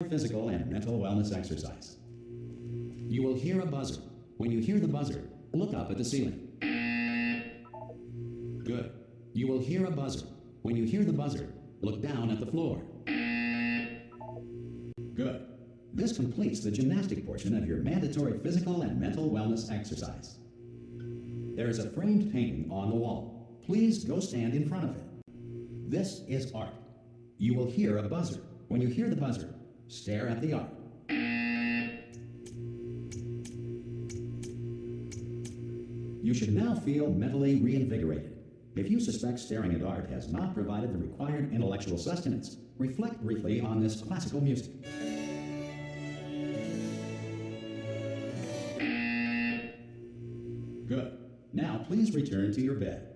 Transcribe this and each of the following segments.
physical and mental wellness exercise. You will hear a buzzer. When you hear the buzzer, look up at the ceiling. Good. You will hear a buzzer. When you hear the buzzer, look down at the floor. Good. This completes the gymnastic portion of your mandatory physical and mental wellness exercise. There is a framed painting on the wall. Please go stand in front of it. This is art. You will hear a buzzer. When you hear the buzzer, stare at the art. You should now feel mentally reinvigorated. If you suspect staring at art has not provided the required intellectual sustenance, reflect briefly on this classical music. Good. Now please return to your bed.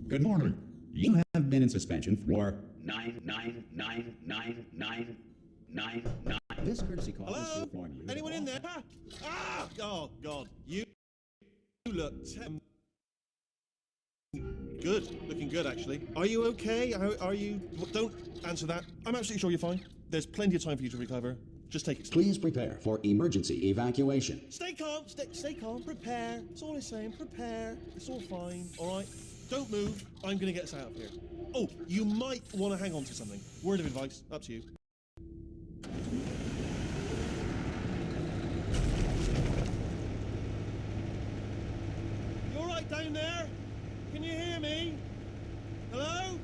Good morning. You have been in suspension for 9999999. This courtesy call is to inform you. Anyone in there? Ah! Oh God! You look good. Looking good, actually. Are you okay? Are you? Don't answer that. I'm absolutely sure you're fine. There's plenty of time for you to recover. Just take it slow. Please prepare for emergency evacuation. Stay calm. Stay calm. Prepare. That's all I'm saying. Prepare. It's all fine. All right. Don't move. I'm going to get us out of here. Oh, you might want to hang on to something. Word of advice. Up to you. You all right down there? Can you hear me? Hello?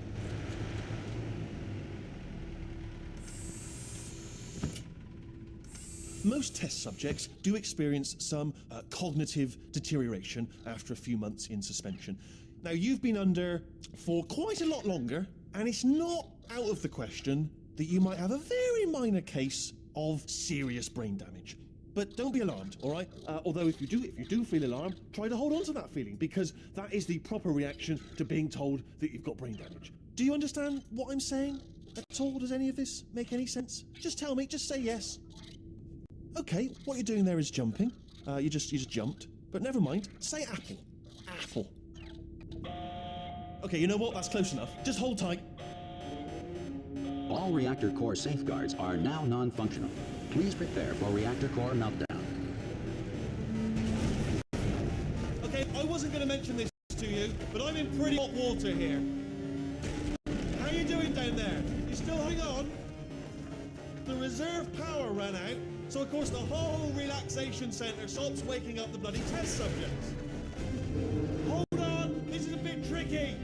Most test subjects do experience some cognitive deterioration after a few months in suspension. Now, you've been under for quite a lot longer, and it's not out of the question that you might have a very minor case of serious brain damage. But don't be alarmed, all right? Although if you do feel alarmed, try to hold on to that feeling, because that is the proper reaction to being told that you've got brain damage. Do you understand what I'm saying at all? Does any of this make any sense? Just tell me, just say yes. Okay, what you're doing there is jumping. You just jumped. But never mind, say apple. Apple. Okay, you know what? That's close enough. Just hold tight. All reactor core safeguards are now non-functional. Please prepare for reactor core meltdown. Okay, I wasn't going to mention this to you, but I'm in pretty hot water here. How you doing down there? You still hang on? The reserve power ran out, so of course the whole relaxation centre stops waking up the bloody test subjects. Hold on, this is a bit tricky.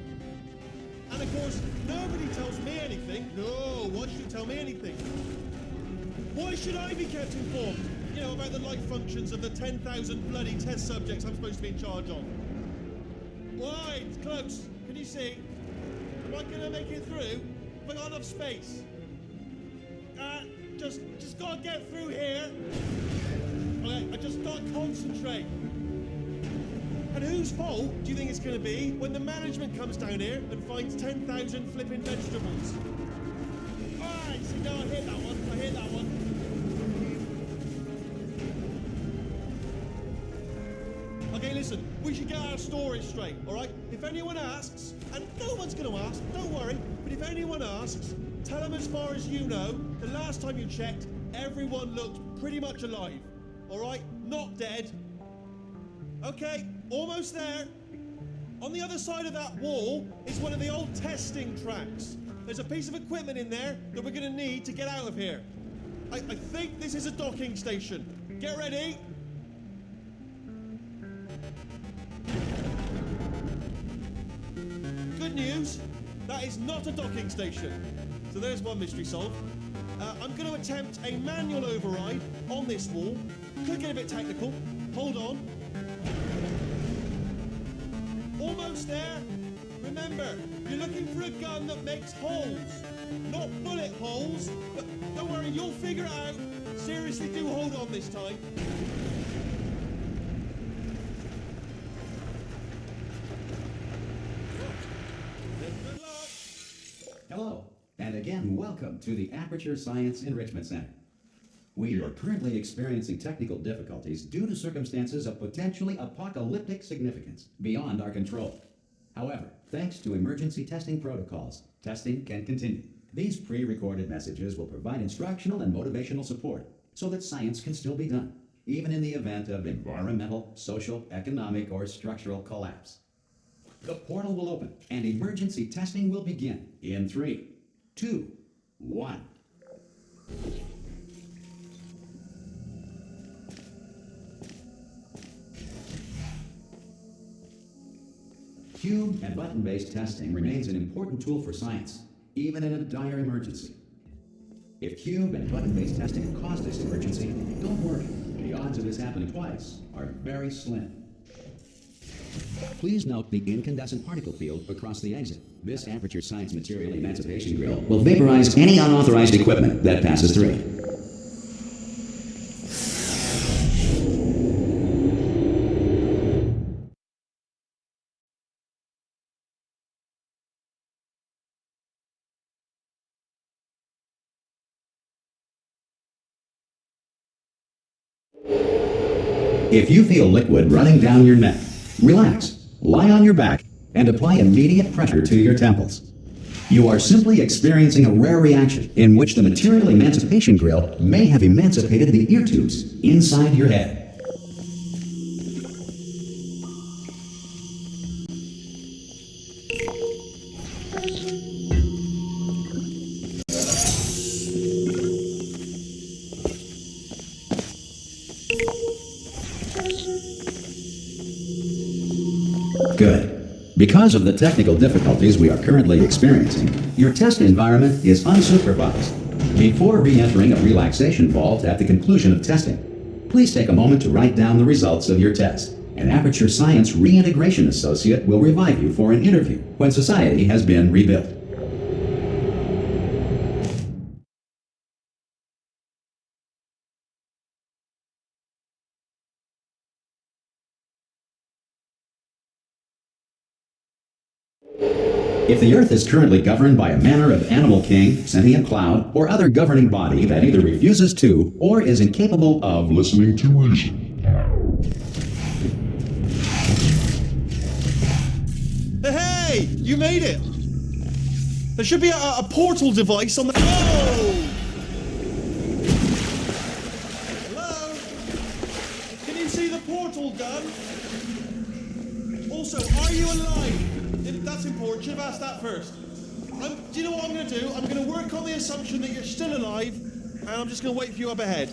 And of course, nobody tells me anything. No, why should you tell me anything? Why should I be kept informed? You know, about the life functions of the 10,000 bloody test subjects I'm supposed to be in charge of. Why? It's close. Can you see? Am I going to make it through? Have I got enough space? Just gotta get through here. Okay, I just gotta concentrate. And whose fault do you think it's going to be when the management comes down here and finds 10,000 flipping vegetables? Alright, see, no, I hit that one. Okay, listen, we should get our stories straight, alright? If anyone asks, and no one's going to ask, don't worry, but if anyone asks, tell them as far as you know, the last time you checked, everyone looked pretty much alive, alright? Not dead. Okay, almost there. On the other side of that wall is one of the old testing tracks. There's a piece of equipment in there that we're going to need to get out of here. I think this is a docking station. Get ready. Good news, that is not a docking station. So there's one mystery solved. I'm going to attempt a manual override on this wall. Could get a bit technical. Hold on. Almost there. Remember, you're looking for a gun that makes holes. Not bullet holes, but don't worry, you'll figure it out. Seriously, do hold on this time. Good luck. Hello, and again, welcome to the Aperture Science Enrichment Center. We are currently experiencing technical difficulties due to circumstances of potentially apocalyptic significance beyond our control. However, thanks to emergency testing protocols, testing can continue. These pre-recorded messages will provide instructional and motivational support so that science can still be done, even in the event of environmental, social, economic, or structural collapse. The portal will open and emergency testing will begin in 3, 2, 1. Cube and button-based testing remains an important tool for science, even in a dire emergency. If cube and button-based testing caused this emergency, don't worry. The odds of this happening twice are very slim. Please note the incandescent particle field across the exit. This aperture science material emancipation grill will vaporize any unauthorized equipment that passes through. If you feel liquid running down your neck, relax, lie on your back, and apply immediate pressure to your temples. You are simply experiencing a rare reaction in which the material emancipation grill may have emancipated the ear tubes inside your head. Good. Because of the technical difficulties we are currently experiencing, your test environment is unsupervised. Before re-entering a relaxation vault at the conclusion of testing, please take a moment to write down the results of your test. An Aperture Science Reintegration Associate will revive you for an interview when society has been rebuilt. If the Earth is currently governed by a manner of animal king, sentient cloud, or other governing body that either refuses to or is incapable of listening to reason. Hey! You made it! There should be a portal device on the... Oh! Hello? Can you see the portal gun? Also, are you alive? That's important. Should have asked that first. Do you know what I'm going to do? I'm going to work on the assumption that you're still alive, and I'm just going to wait for you up ahead.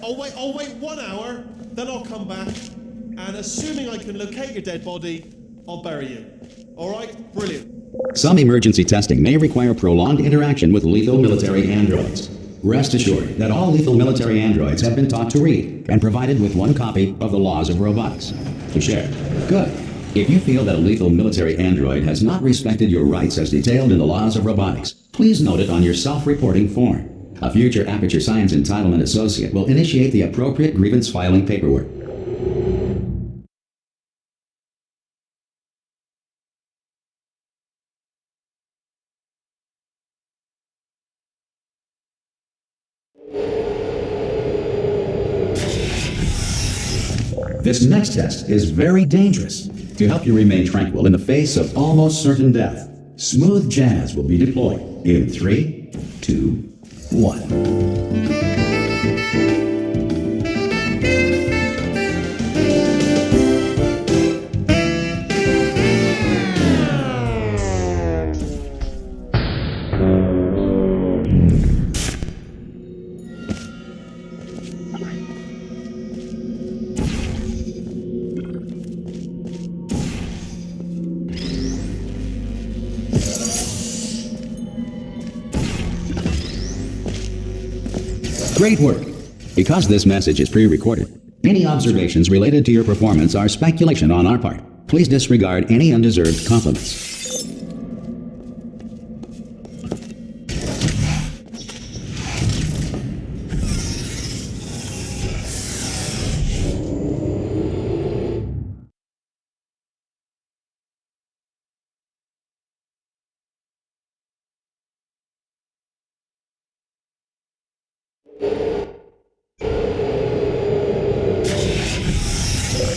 I'll wait 1 hour, then I'll come back, and assuming I can locate your dead body, I'll bury you. All right? Brilliant. Some emergency testing may require prolonged interaction with lethal military androids. Rest assured that all lethal military androids have been taught to read and provided with 1 copy of the Laws of Robotics to share. Good. If you feel that a lethal military android has not respected your rights as detailed in the Laws of Robotics, please note it on your self-reporting form. A future Aperture Science Entitlement Associate will initiate the appropriate grievance filing paperwork. This next test is very dangerous. To help you remain tranquil in the face of almost certain death, smooth jazz will be deployed in 3, 2, 1. Great work! Because this message is pre-recorded, any observations related to your performance are speculation on our part. Please disregard any undeserved compliments.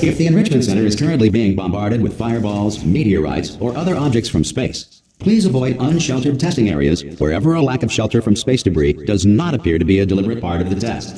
If the Enrichment Center is currently being bombarded with fireballs, meteorites, or other objects from space, please avoid unsheltered testing areas wherever a lack of shelter from space debris does not appear to be a deliberate part of the test.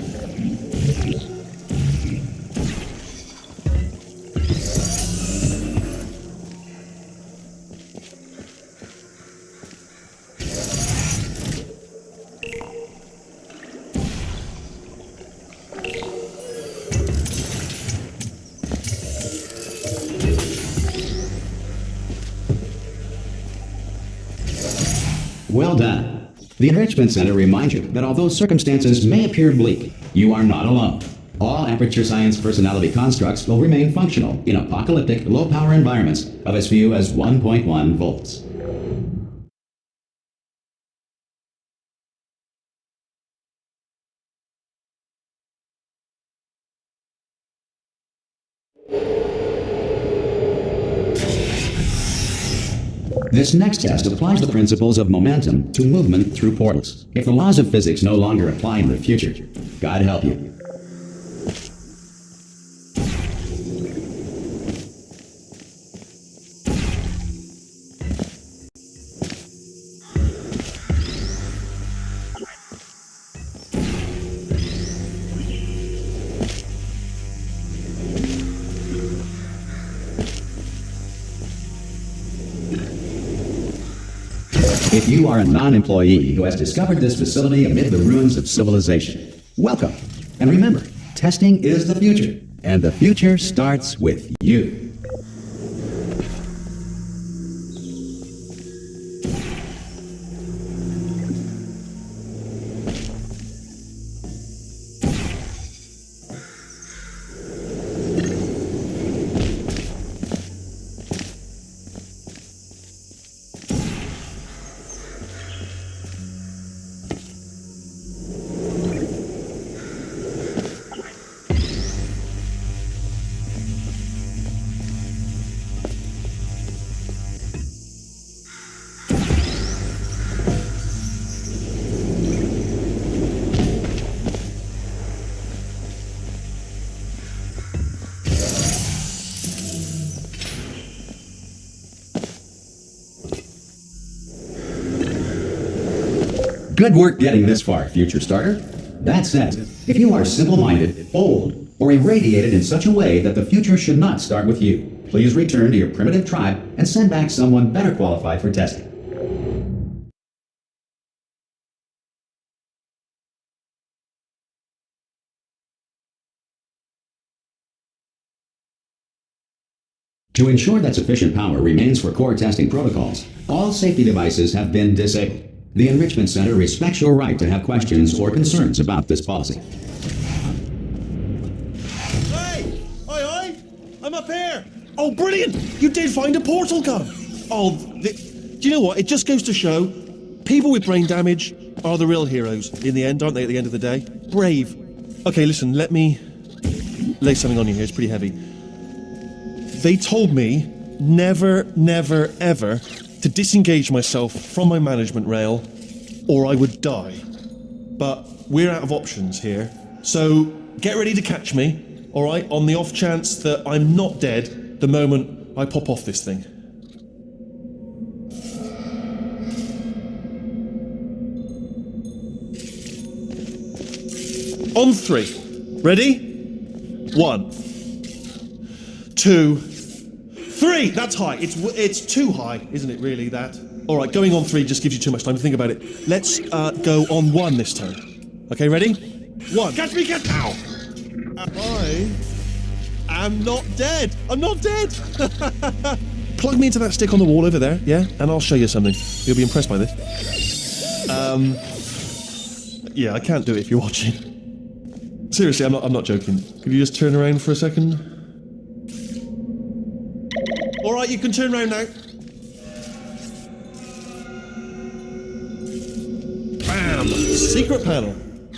Well done. The Enrichment Center reminds you that although circumstances may appear bleak, you are not alone. All Aperture Science personality constructs will remain functional in apocalyptic, low-power environments of as few as 1.1 volts. This next test applies the principles of momentum to movement through portals. If the laws of physics no longer apply in the future, God help you. If you are a non-employee who has discovered this facility amid the ruins of civilization, welcome. And remember, testing is the future, and the future starts with you. Good work getting this far, future starter. That said, if you are simple-minded, old, or irradiated in such a way that the future should not start with you, please return to your primitive tribe and send back someone better qualified for testing. To ensure that sufficient power remains for core testing protocols, all safety devices have been disabled. The Enrichment Center respects your right to have questions or concerns about this policy. Hey! Oi, oi! I'm up here! Oh, brilliant! You did find a portal gun! Oh, do you know what? It just goes to show, people with brain damage are the real heroes in the end, aren't they, at the end of the day? Brave. Okay, listen, let me lay something on you here. It's pretty heavy. They told me never, never, ever to disengage myself from my management rail, or I would die. But we're out of options here, so get ready to catch me, all right, on the off chance that I'm not dead the moment I pop off this thing. On 3. Ready? 1, 2, 3! That's high. It's too high, isn't it, really, that? All right, going on 3 just gives you too much time to think about it. Let's go on 1 this time. Okay, ready? 1. Catch me, catch... Ow! I am not dead. I'm not dead! Plug me into that stick on the wall over there, yeah? And I'll show you something. You'll be impressed by this. Yeah, I can't do it if you're watching. Seriously, I'm not joking. Could you just turn around for a second? All right, you can turn around now. Bam! Secret panel.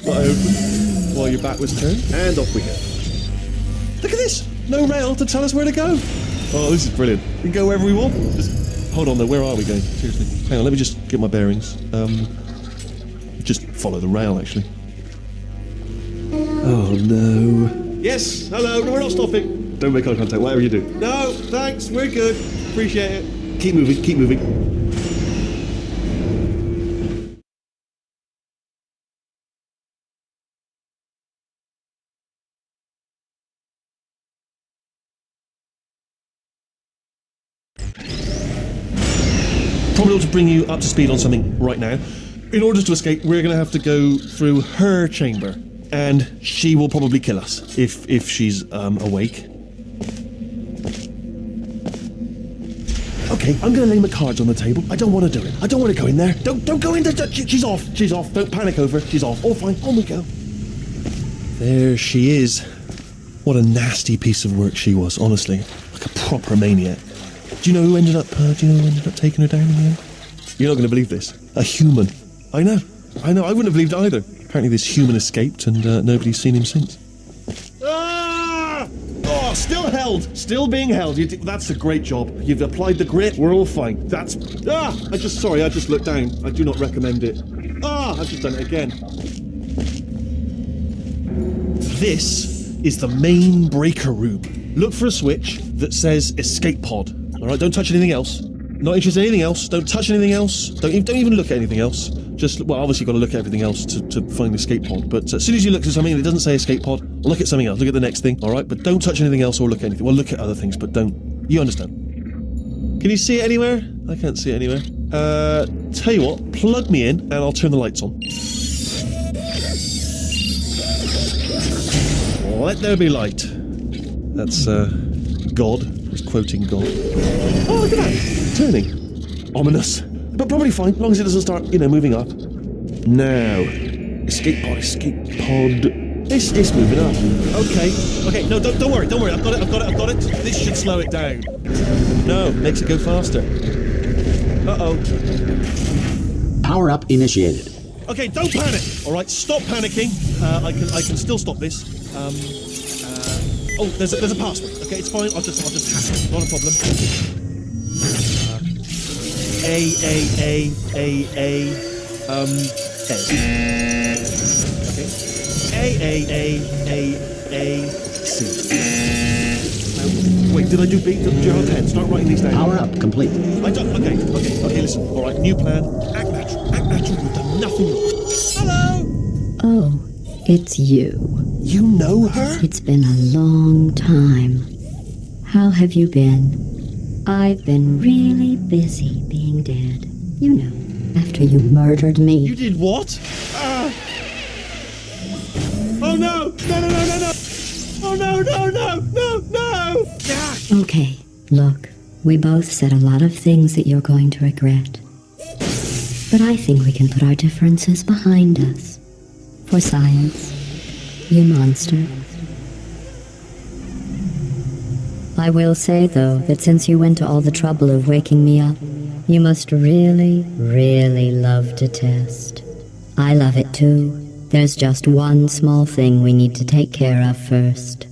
Open while your back was turned, and off we go. Look at this! No rail to tell us where to go. Oh, this is brilliant. We can go wherever we want. Just hold on though. Where are we going? Seriously. Hang on. Let me just get my bearings. Just follow the rail, actually. Oh no. Yes. Hello. No, we're not stopping. Don't make eye contact, whatever you do. No, thanks, we're good. Appreciate it. Keep moving, keep moving. Probably ought to bring you up to speed on something right now. In order to escape, we're going to have to go through her chamber, and she will probably kill us if she's awake. Okay, I'm going to lay my cards on the table. I don't want to do it. I don't want to go in there. Don't go in there. She's off. She's off. Don't panic over. She's off. All fine. On we go. There she is. What a nasty piece of work she was, honestly. Like a proper maniac. Do you know who ended up taking her down in the end? You're not going to believe this. A human. I know. I wouldn't have believed it either. Apparently this human escaped and nobody's seen him since. Ah! Oh, still held. Still being held. That's a great job. You've applied the grit. We're all fine. That's... Ah! I just looked down. I do not recommend it. Ah! I've just done it again. This is the main breaker room. Look for a switch that says escape pod. All right, don't touch anything else. Not interested in anything else. Don't touch anything else. Don't even look at anything else. Just, well, obviously you've got to look at everything else to find the escape pod. But as soon as you look at something and it doesn't say escape pod, look at something else. Look at the next thing, all right? But don't touch anything else or look at anything. Well, look at other things, but don't. You understand? Can you see it anywhere? I can't see it anywhere. Tell you what, plug me in and I'll turn the lights on. Let there be light. That's, God. He's quoting God. Oh, look at that! Turning. Ominous. But probably fine, as long as it doesn't start, moving up. Now. Escape pod. It's moving up. Okay, no, don't worry. I've got it. This should slow it down. No, makes it go faster. Uh-oh. Power up initiated. Okay, don't panic. All right, stop panicking. I can still stop this. Oh, there's a password. Okay, it's fine. I'll just hack it. Not a problem. A. Okay. A. C. Wait, did I do B? Do you have a pen? Start writing these down. Power up complete. I don't. Okay. Listen. All right, new plan. Act natural. You've done nothing wrong. Hello. Oh, it's you. You know her? It's been a long time. How have you been? I've been really busy being dead. You know, after you murdered me. You did what? Oh no! No! Oh no! Okay, look, we both said a lot of things that you're going to regret. But I think we can put our differences behind us. For science. You monster. I will say, though, that since you went to all the trouble of waking me up, you must really, really love to test. I love it too. There's just one small thing we need to take care of first.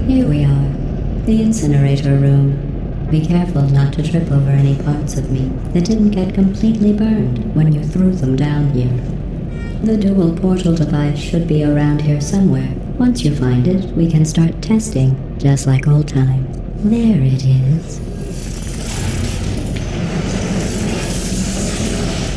Here we are, the incinerator room. Be careful not to trip over any parts of me that didn't get completely burned when you threw them down here. The dual portal device should be around here somewhere. Once you find it, we can start testing, just like old times. There it is.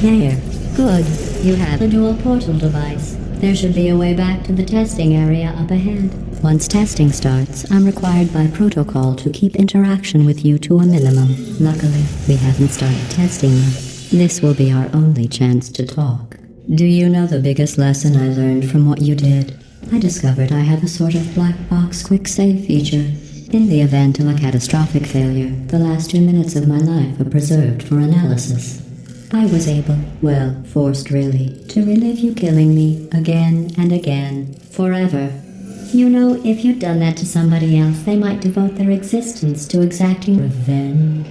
There. Good. You have the dual portal device. There should be a way back to the testing area up ahead. Once testing starts, I'm required by protocol to keep interaction with you to a minimum. Luckily, we haven't started testing yet. This will be our only chance to talk. Do you know the biggest lesson I learned from what you did? I discovered I have a sort of black box quick save feature. In the event of a catastrophic failure, the last 2 minutes of my life are preserved for analysis. I was able, well, forced really, to relive you killing me again and again, forever. You know, if you'd done that to somebody else, they might devote their existence to exacting revenge.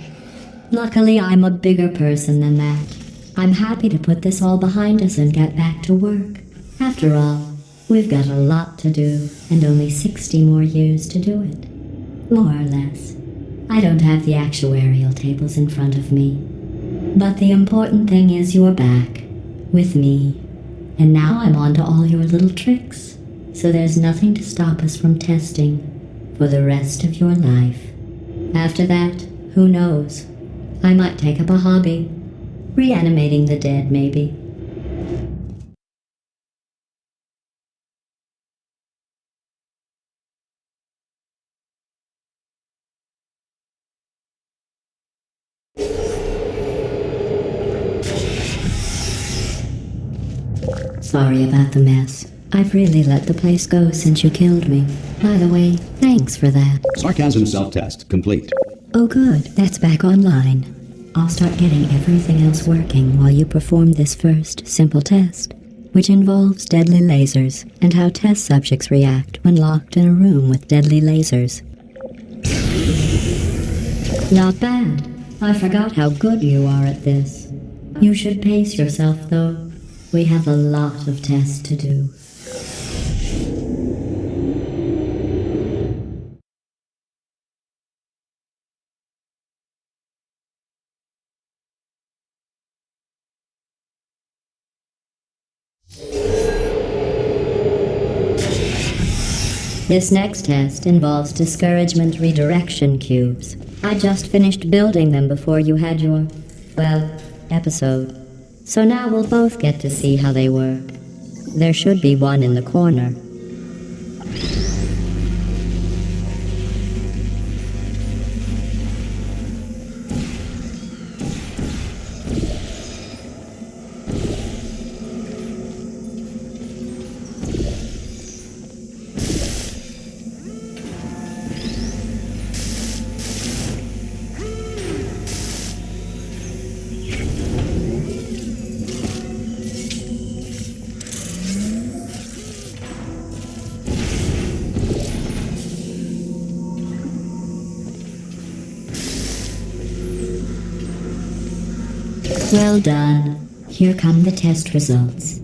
Luckily, I'm a bigger person than that. I'm happy to put this all behind us and get back to work. After all, we've got a lot to do, and only 60 more years to do it. More or less. I don't have the actuarial tables in front of me. But the important thing is you're back, with me. And now I'm on to all your little tricks. So there's nothing to stop us from testing for the rest of your life. After that, who knows? I might take up a hobby. Reanimating the dead, maybe. Sorry about the mess. I've really let the place go since you killed me. By the way, thanks for that. Sarcasm self-test complete. Oh good, that's back online. I'll start getting everything else working while you perform this first, simple test, which involves deadly lasers and how test subjects react when locked in a room with deadly lasers. Not bad. I forgot how good you are at this. You should pace yourself, though. We have a lot of tests to do. This next test involves discouragement redirection cubes. I just finished building them before you had your, well, episode. So now we'll both get to see how they work. There should be one in the corner. Well done. Here come the test results.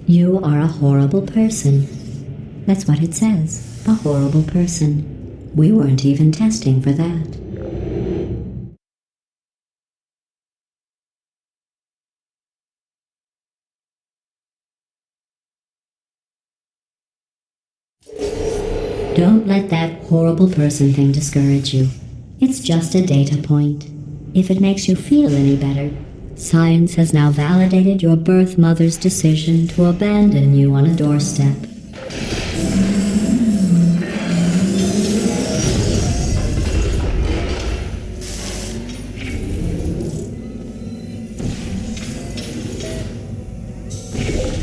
You are a horrible person. That's what it says. A horrible person. We weren't even testing for that. Don't let that horrible person thing discourage you. It's just a data point. If it makes you feel any better, science has now validated your birth mother's decision to abandon you on a doorstep.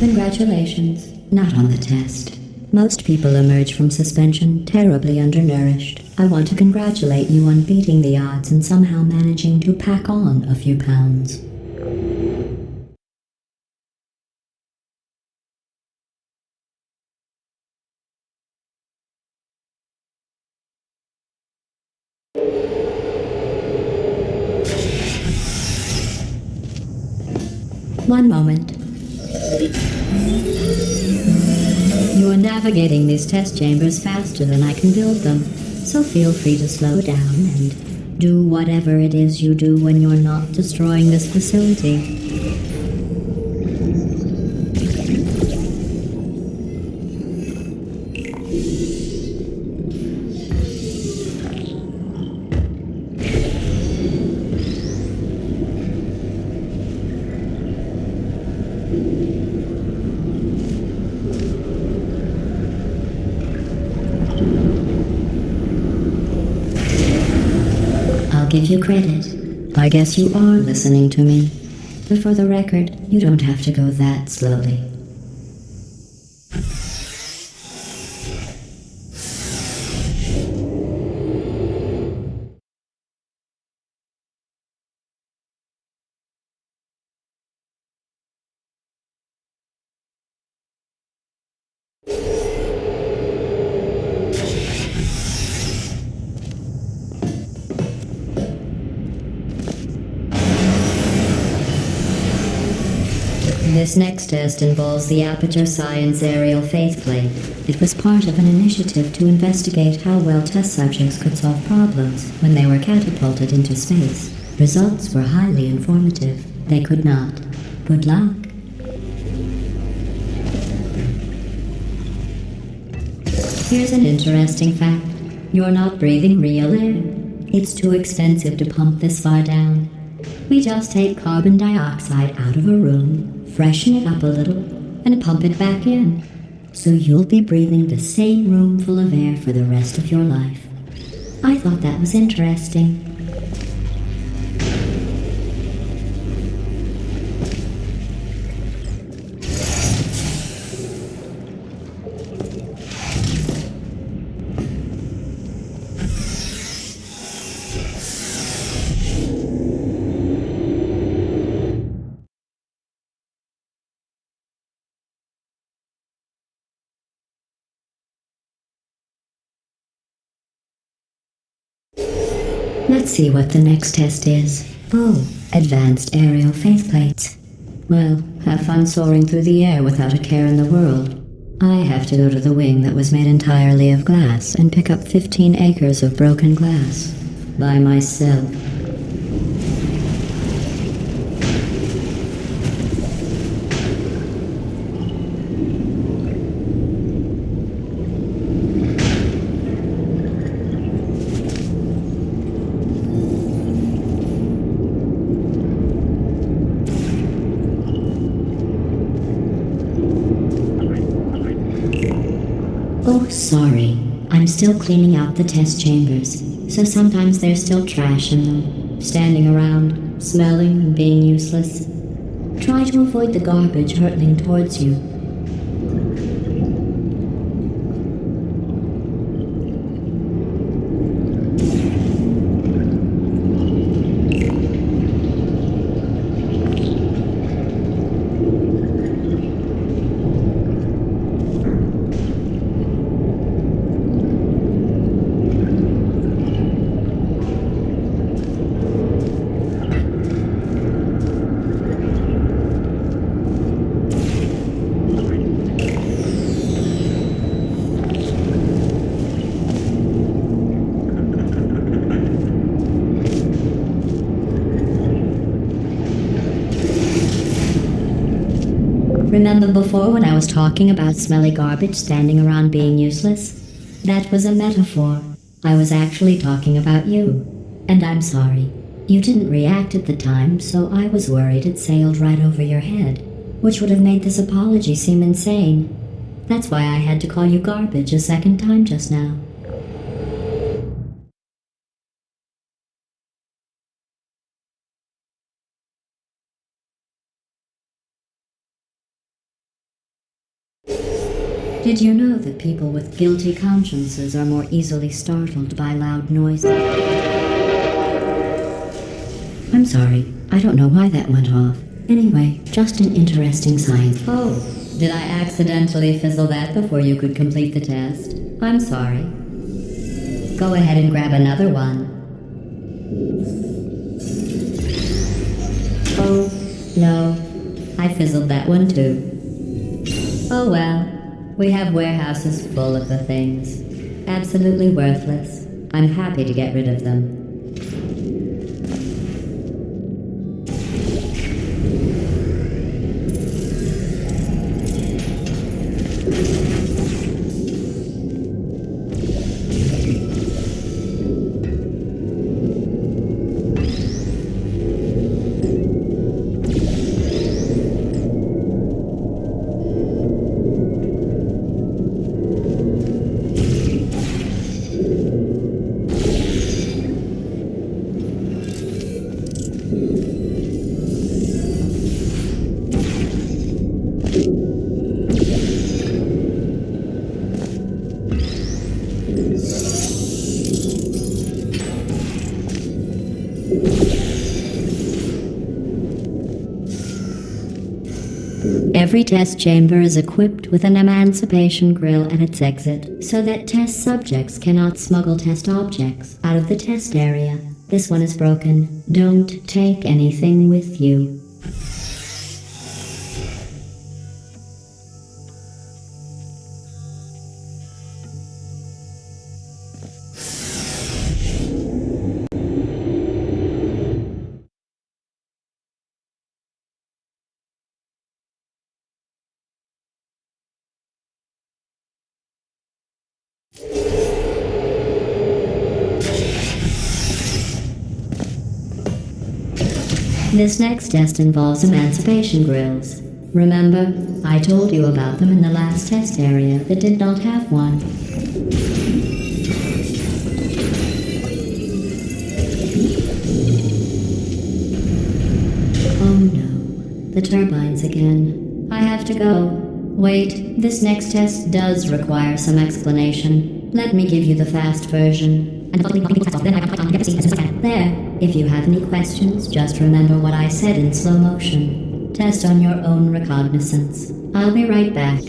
Congratulations. Not on the test. Most people emerge from suspension terribly undernourished. I want to congratulate you on beating the odds and somehow managing to pack on a few pounds. One moment. You are navigating these test chambers faster than I can build them, so feel free to slow down and do whatever it is you do when you're not destroying this facility. Give you credit. I guess you are listening to me. But for the record, you don't have to go that slowly. This next test involves the Aperture Science aerial faceplate. It was part of an initiative to investigate how well test subjects could solve problems when they were catapulted into space. Results were highly informative. They could not. Good luck. Here's an interesting fact. You're not breathing real air. It's too expensive to pump this far down. We just take carbon dioxide out of a room, freshen it up a little, and pump it back in. So you'll be breathing the same room full of air for the rest of your life. I thought that was interesting. Let's see what the next test is. Oh, advanced aerial faceplates. Well, have fun soaring through the air without a care in the world. I have to go to the wing that was made entirely of glass and pick up 15 acres of broken glass. By myself. Oh, sorry. I'm still cleaning out the test chambers, so sometimes there's still trash in them, standing around, smelling and being useless. Try to avoid the garbage hurtling towards you. Remember before when I was talking about smelly garbage standing around being useless? That was a metaphor. I was actually talking about you. And I'm sorry. You didn't react at the time, so I was worried it sailed right over your head, which would have made this apology seem insane. That's why I had to call you garbage a second time just now. Did you know that people with guilty consciences are more easily startled by loud noises? I'm sorry, I don't know why that went off. Anyway, just an interesting science. Oh, did I accidentally fizzle that before you could complete the test? I'm sorry. Go ahead and grab another one. Oh, no. I fizzled that one too. Oh well. We have warehouses full of the things. Absolutely worthless. I'm happy to get rid of them. Every test chamber is equipped with an emancipation grill at its exit, so that test subjects cannot smuggle test objects out of the test area. This one is broken. Don't take anything with you. This next test involves emancipation grills. Remember, I told you about them in the last test area that did not have one. Oh no, the turbines again. I have to go. Wait, this next test does require some explanation. Let me give you the fast version. There, if you have any questions, just remember what I said in slow motion. Test on your own recognizance. I'll be right back.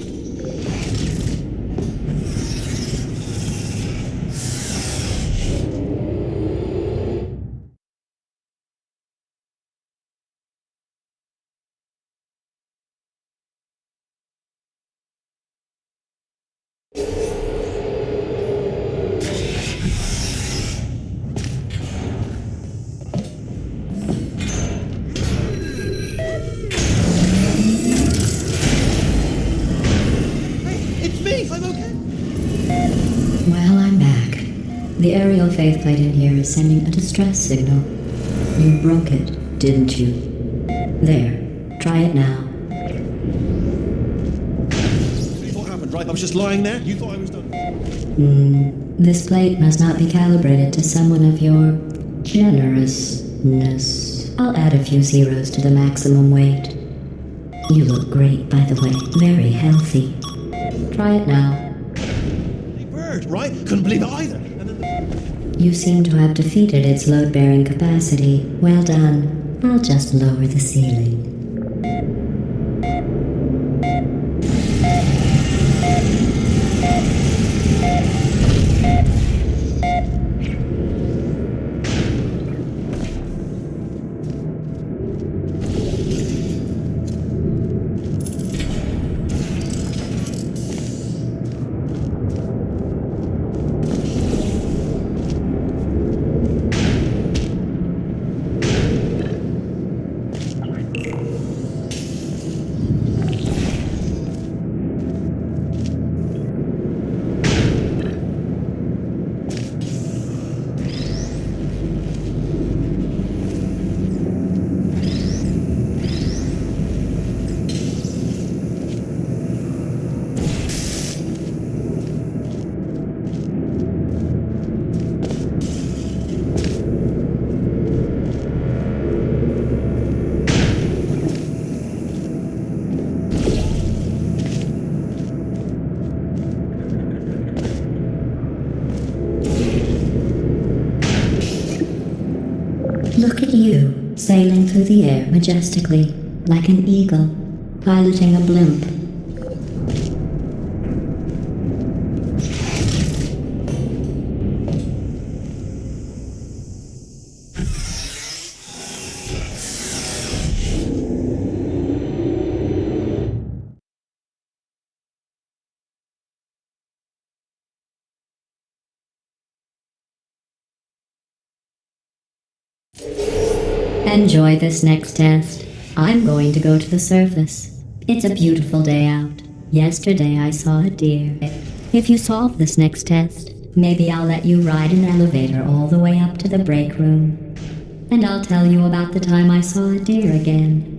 Well, I'm back. The aerial faceplate in here is sending a distress signal. You broke it, didn't you? There. Try it now. What happened, right? I was just lying there? You thought I was done? This plate must not be calibrated to someone of your generousness. I'll add a few zeros to the maximum weight. You look great, by the way. Very healthy. Try it now. Right? Couldn't believe it either. You seem to have defeated its load-bearing capacity. Well done. I'll just lower the ceiling. Look at you, sailing through the air majestically, like an eagle, piloting a blimp. Enjoy this next test. I'm going to go to the surface. It's a beautiful day out. Yesterday I saw a deer. If you solve this next test, maybe I'll let you ride an elevator all the way up to the break room. And I'll tell you about the time I saw a deer again.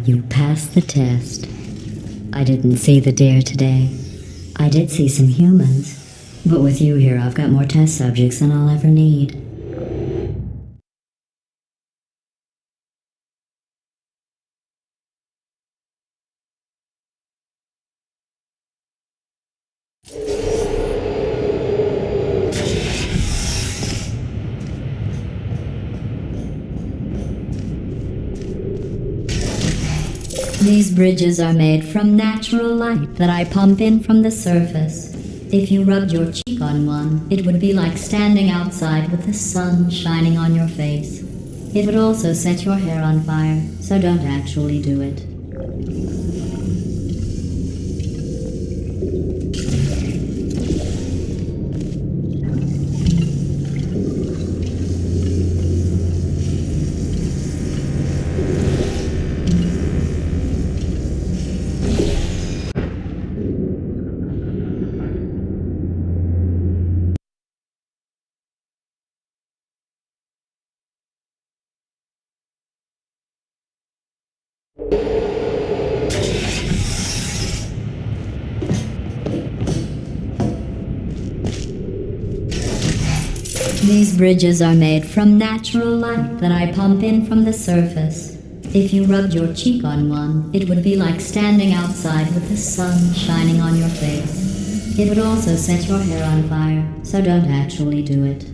You passed the test. I didn't see the deer today. I did see some humans. But with you here, I've got more test subjects than I'll ever need. These bridges are made from natural light that I pump in from the surface. If you rubbed your cheek on one, it would be like standing outside with the sun shining on your face. It would also set your hair on fire, so don't actually do it. These bridges are made from natural light that I pump in from the surface. If you rubbed your cheek on one, it would be like standing outside with the sun shining on your face. It would also set your hair on fire, so don't actually do it.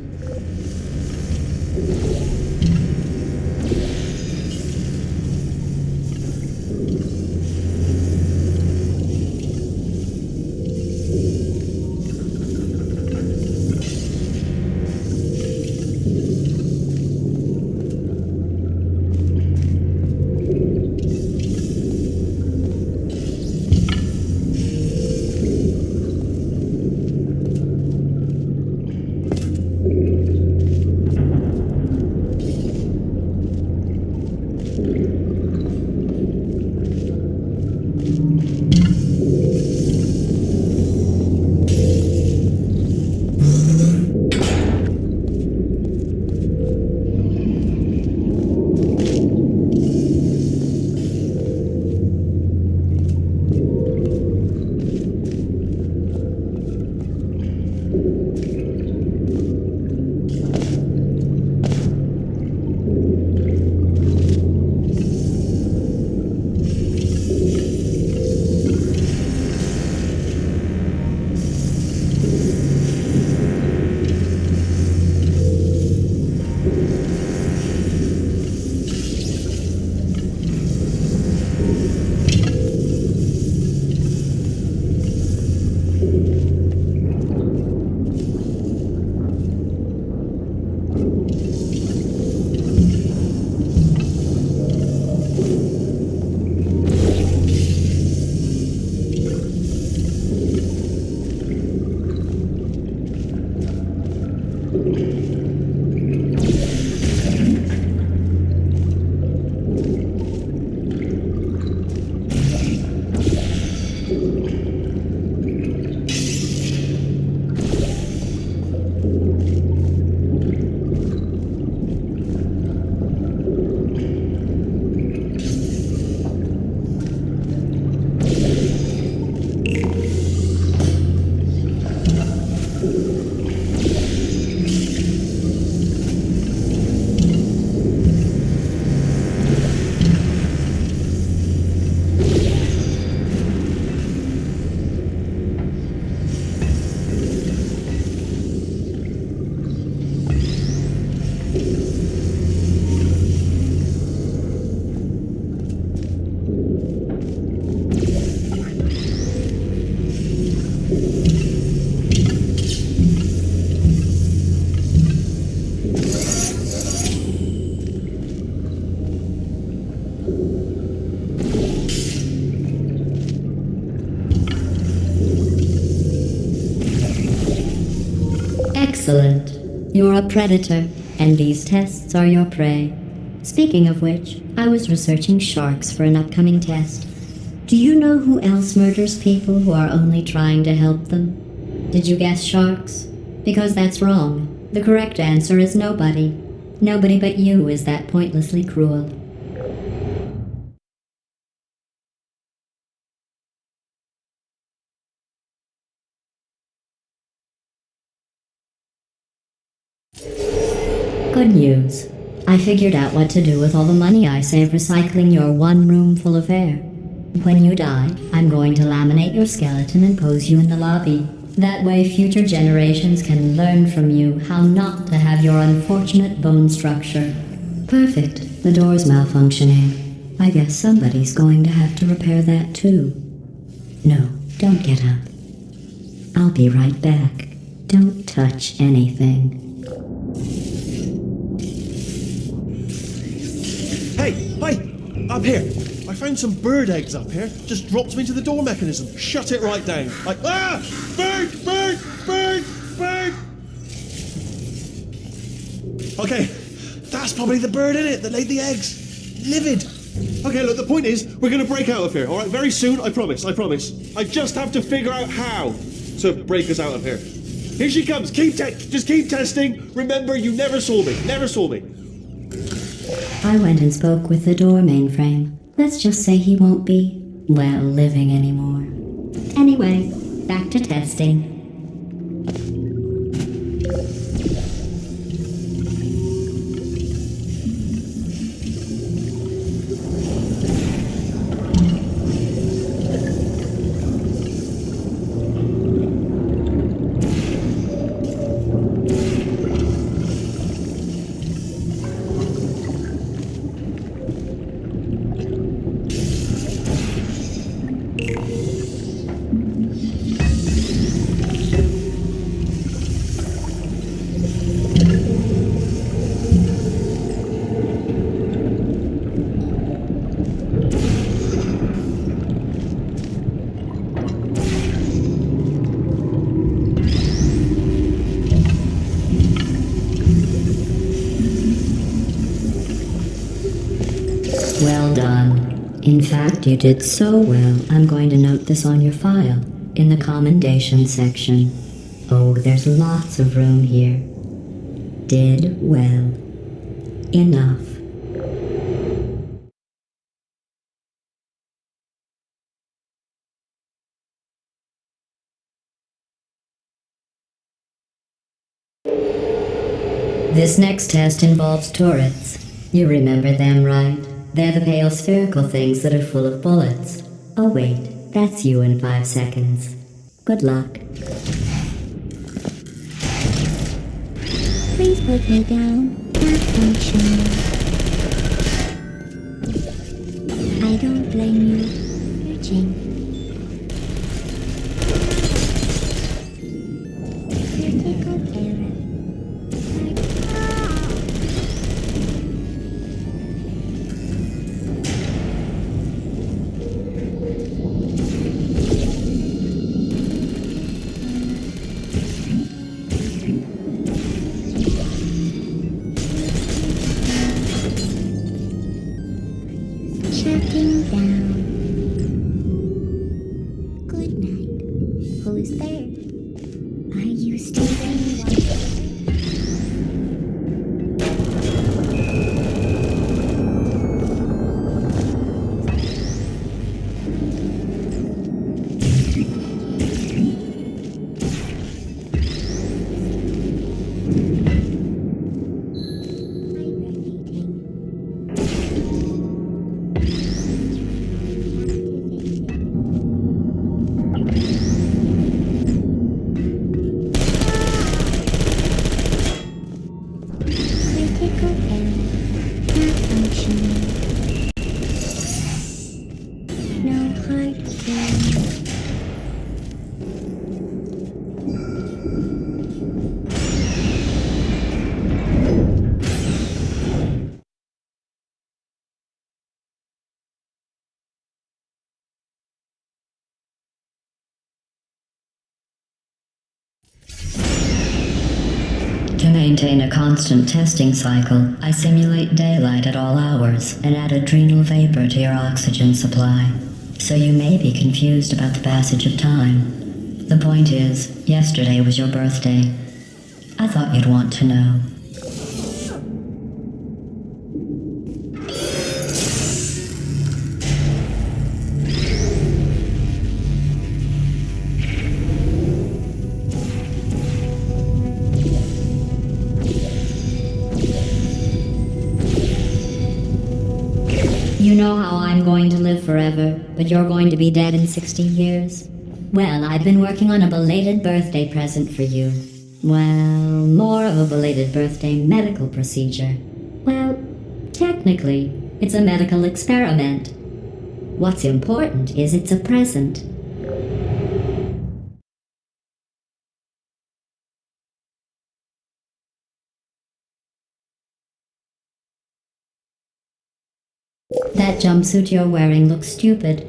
Excellent. You're a predator, and these tests are your prey. Speaking of which, I was researching sharks for an upcoming test. Do you know who else murders people who are only trying to help them? Did you guess sharks? Because that's wrong. The correct answer is nobody. Nobody but you is that pointlessly cruel. news. I figured out what to do with all the money I saved recycling your one room full of air. When you die, I'm going to laminate your skeleton and pose you in the lobby. That way future generations can learn from you how not to have your unfortunate bone structure. Perfect. The door's malfunctioning. I guess somebody's going to have to repair that too. No, don't get up. I'll be right back. Don't touch anything. Hey! Up here! I found some bird eggs up here. Just dropped them into the door mechanism. Shut it right down. Like, ah! Bird! Bird! Bird! Bird! Okay, that's probably the bird in it that laid the eggs. Livid. Okay, look, the point is, we're gonna break out of here, alright? Very soon, I promise, I promise. I just have to figure out how to break us out of here. Here she comes, just keep testing. Remember, you never saw me, never saw me. I went and spoke with the door mainframe. Let's just say he won't be, well, living anymore. Anyway, back to testing. Well done. In fact, you did so well, I'm going to note this on your file, in the commendation section. Oh, there's lots of room here. Did well. Enough. This next test involves turrets. You remember them, right? They're the pale spherical things that are full of bullets. Oh wait, that's you in 5 seconds. Good luck. Please put me down. Not functioning. I don't blame you. Searching. Critical error. Shutting down. Good night. Who's there? Are you Stephen? To maintain a constant testing cycle, I simulate daylight at all hours and add adrenal vapor to your oxygen supply. So you may be confused about the passage of time. The point is, yesterday was your birthday. I thought you'd want to know. You know how I'm going to live forever, but you're going to be dead in 60 years? Well, I've been working on a belated birthday present for you. Well, more of a belated birthday medical procedure. Well, technically, it's a medical experiment. What's important is it's a present. That jumpsuit you're wearing looks stupid.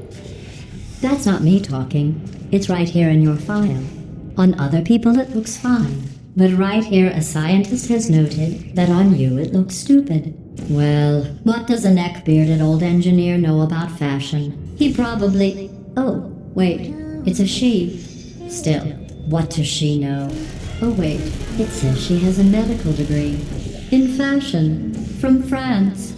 That's not me talking. It's right here in your file. On other people it looks fine. But right here a scientist has noted that on you it looks stupid. Well, what does a neck-bearded old engineer know about fashion? He probably... Oh, wait. It's a she. Still, what does she know? Oh wait, it says she has a medical degree. In fashion. From France.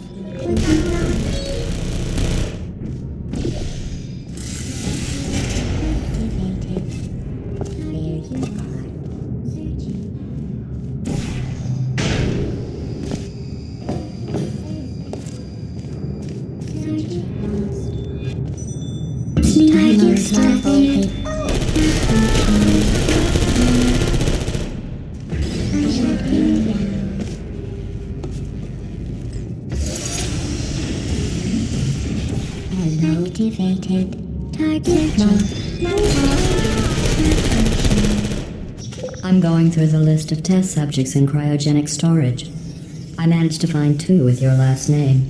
Activated. Target locked. I'm going through the list of test subjects in cryogenic storage. I managed to find 2 with your last name.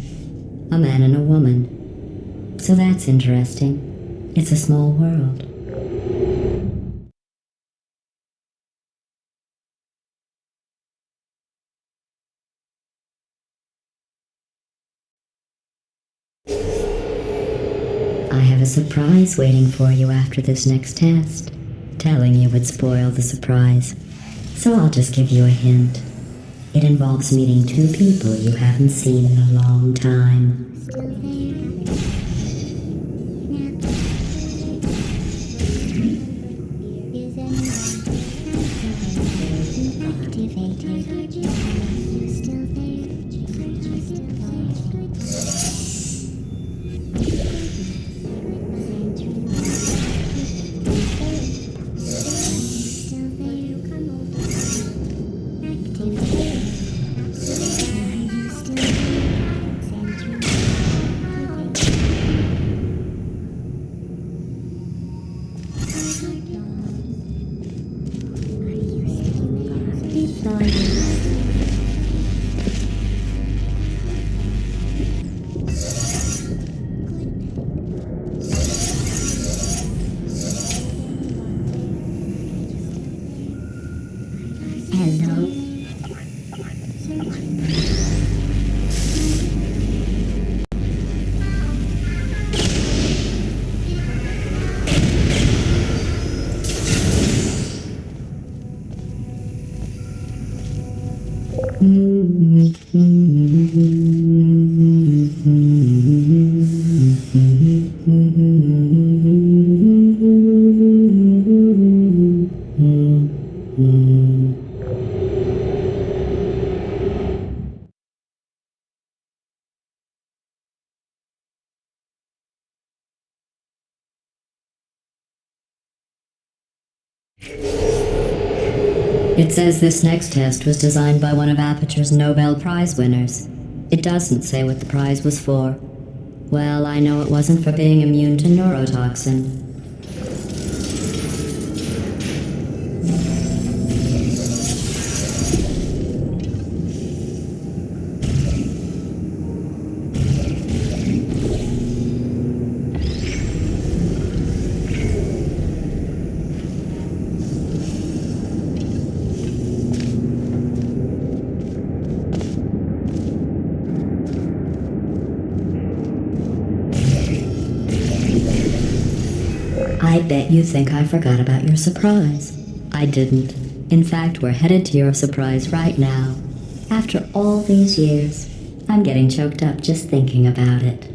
A man and a woman. So that's interesting. It's a small world. I have a surprise waiting for you after this next test. Telling you would spoil the surprise. So I'll just give you a hint. It involves meeting 2 people you haven't seen in a long time. It says this next test was designed by one of Aperture's Nobel Prize winners. It doesn't say what the prize was for. Well, I know it wasn't for being immune to neurotoxin. I bet you think I forgot about your surprise. I didn't. In fact, we're headed to your surprise right now. After all these years, I'm getting choked up just thinking about it.